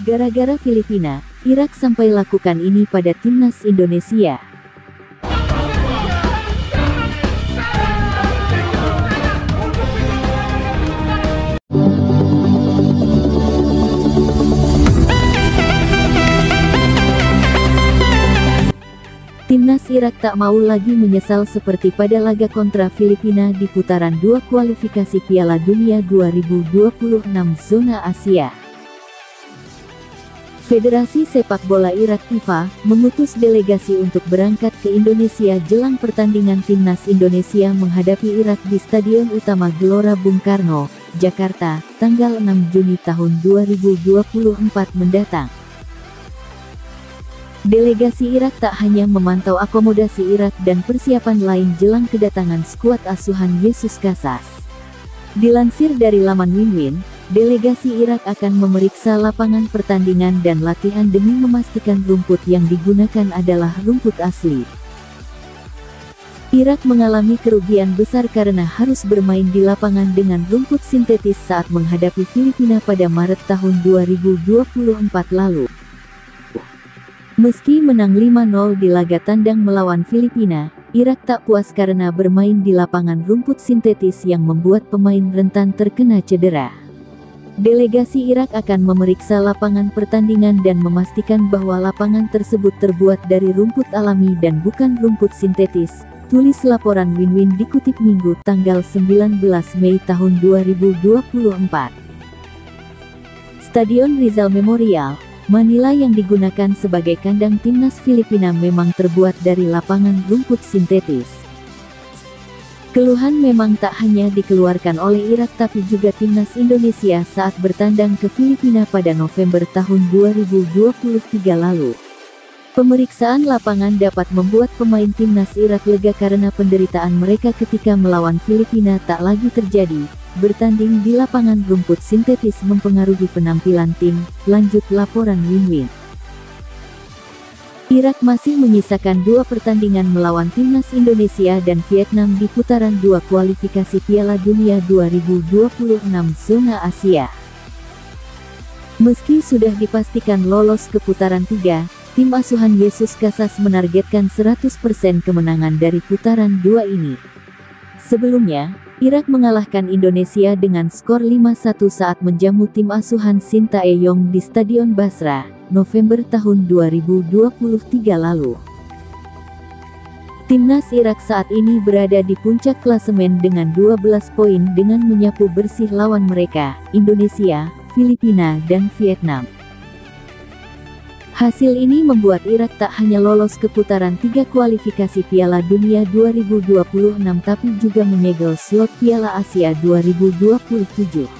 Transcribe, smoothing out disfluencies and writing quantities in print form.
Gara-gara Filipina, Irak sampai lakukan ini pada timnas Indonesia. Timnas Irak tak mau lagi menyesal seperti pada laga kontra Filipina di putaran 2 kualifikasi Piala Dunia 2026 zona Asia. Federasi Sepak Bola Irak FIFA mengutus delegasi untuk berangkat ke Indonesia jelang pertandingan timnas Indonesia menghadapi Irak di Stadion Utama Gelora Bung Karno, Jakarta, tanggal 6 Juni tahun 2024 mendatang. Delegasi Irak tak hanya memantau akomodasi Irak dan persiapan lain jelang kedatangan skuad asuhan Jesus Casas. Dilansir dari laman WinWin, delegasi Irak akan memeriksa lapangan pertandingan dan latihan demi memastikan rumput yang digunakan adalah rumput asli. Irak mengalami kerugian besar karena harus bermain di lapangan dengan rumput sintetis saat menghadapi Filipina pada Maret tahun 2024 lalu. Meski menang 5-0 di laga tandang melawan Filipina, Irak tak puas karena bermain di lapangan rumput sintetis yang membuat pemain rentan terkena cedera. Delegasi Irak akan memeriksa lapangan pertandingan dan memastikan bahwa lapangan tersebut terbuat dari rumput alami dan bukan rumput sintetis, tulis laporan WinWin dikutip Minggu tanggal 19 Mei tahun 2024. Stadion Rizal Memorial, Manila yang digunakan sebagai kandang timnas Filipina memang terbuat dari lapangan rumput sintetis. Keluhan memang tak hanya dikeluarkan oleh Irak tapi juga timnas Indonesia saat bertandang ke Filipina pada November tahun 2023 lalu. Pemeriksaan lapangan dapat membuat pemain timnas Irak lega karena penderitaan mereka ketika melawan Filipina tak lagi terjadi. Bertanding di lapangan rumput sintetis mempengaruhi penampilan tim, lanjut laporan WinWin. Irak masih menyisakan 2 pertandingan melawan timnas Indonesia dan Vietnam di putaran 2 kualifikasi Piala Dunia 2026 zona Asia. Meski sudah dipastikan lolos ke putaran 3, tim asuhan Jesus Casas menargetkan 100% kemenangan dari putaran 2 ini. Sebelumnya, Irak mengalahkan Indonesia dengan skor 5-1 saat menjamu tim asuhan Sintayong di Stadion Basra, November tahun 2023 lalu. Timnas Irak saat ini berada di puncak klasemen dengan 12 poin dengan menyapu bersih lawan mereka, Indonesia, Filipina, dan Vietnam. Hasil ini membuat Irak tak hanya lolos ke putaran 3 kualifikasi Piala Dunia 2026 tapi juga menyegel slot Piala Asia 2027.